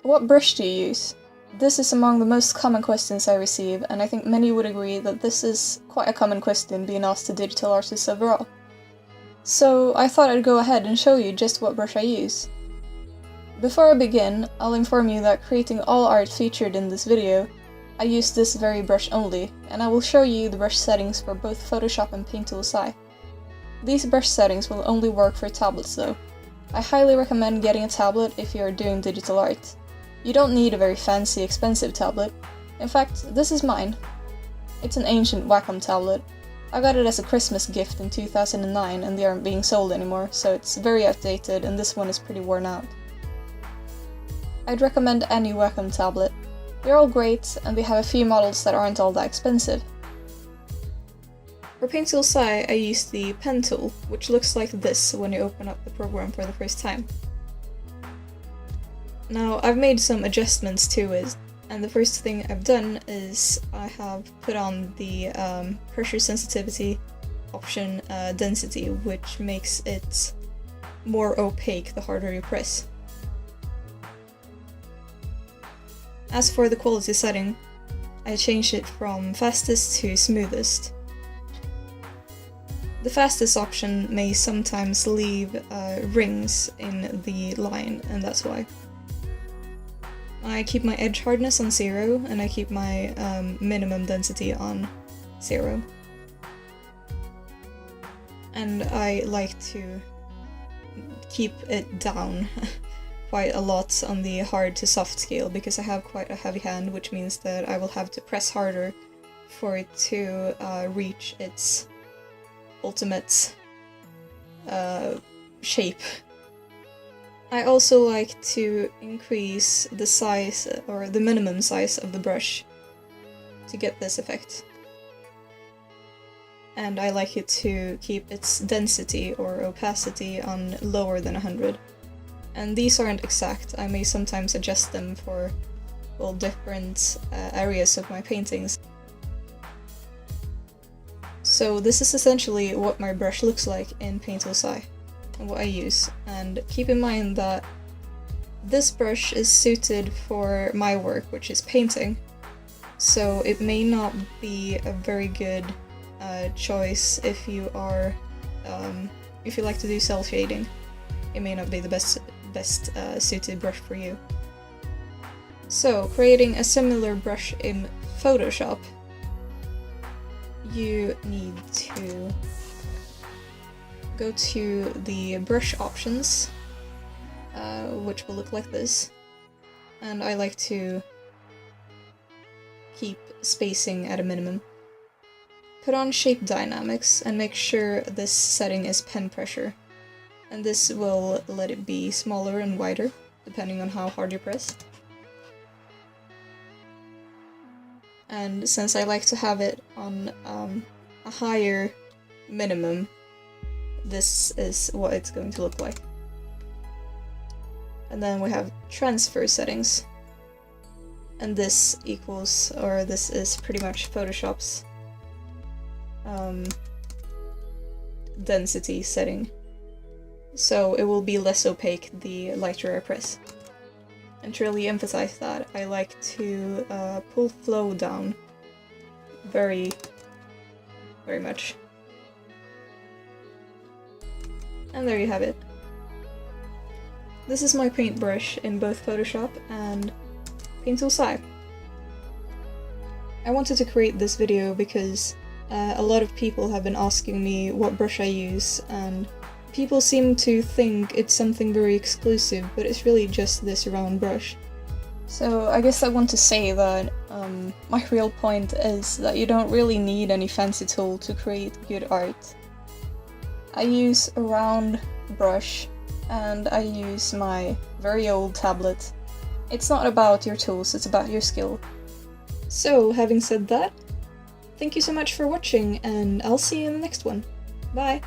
What brush do you use? This is among the most common questions I receive, and I think many would agree that this is quite a common question being asked to digital artists overall. So I thought I'd go ahead and show you just what brush I use. Before I begin, I'll inform you that creating all art featured in this video, I use this very brush only, and I will show you the brush settings for both Photoshop and Paint Tool SAI. These brush settings will only work for tablets though. I highly recommend getting a tablet if you are doing digital art. You don't need a very fancy, expensive tablet. In fact, this is mine. It's an ancient Wacom tablet. I got it as a Christmas gift in 2009 and they aren't being sold anymore, so it's very outdated and this one is pretty worn out. I'd recommend any Wacom tablet. They're all great and they have a few models that aren't all that expensive. For Paint Tool SAI, I use the pen tool, which looks like this when you open up the program for the first time. Now, I've made some adjustments to it, and the first thing I've done is I have put on the pressure sensitivity option density, which makes it more opaque the harder you press. As for the quality setting, I changed it from fastest to smoothest. The fastest option may sometimes leave rings in the line, and that's why. I keep my edge hardness on 0, and I keep my minimum density on 0. And I like to keep it down quite a lot on the hard to soft scale, because I have quite a heavy hand, which means that I will have to press harder for it to reach its ultimate shape. I also like to increase the size, or the minimum size of the brush to get this effect. And I like it to keep its density or opacity on lower than 100. And these aren't exact, I may sometimes adjust them for, well, different areas of my paintings. So this is essentially what my brush looks like in Paint Tool SAI, and what I use. And keep in mind that this brush is suited for my work, which is painting, so it may not be a very good choice if you are if you like to do cel shading. It may not be the best suited brush for you. So, creating a similar brush in Photoshop, you need to go to the brush options, which will look like this, and I like to keep spacing at a minimum. Put on shape dynamics and make sure this setting is pen pressure, and this will let it be smaller and wider depending on how hard you press. And since I like to have it on a higher minimum, this is what it's going to look like. And then we have transfer settings. And this equals, or this is pretty much Photoshop's density setting. So it will be less opaque the lighter I press. And to really emphasize that, I like to pull flow down very much. And there you have it. This is my paintbrush in both Photoshop and Paint Tool SAI. I wanted to create this video because a lot of people have been asking me what brush I use, and people seem to think it's something very exclusive, but it's really just this round brush. So I guess I want to say that my real point is that you don't really need any fancy tool to create good art. I use a round brush and I use my very old tablet. It's not about your tools, it's about your skill. So, having said that, thank you so much for watching, and I'll see you in the next one. Bye!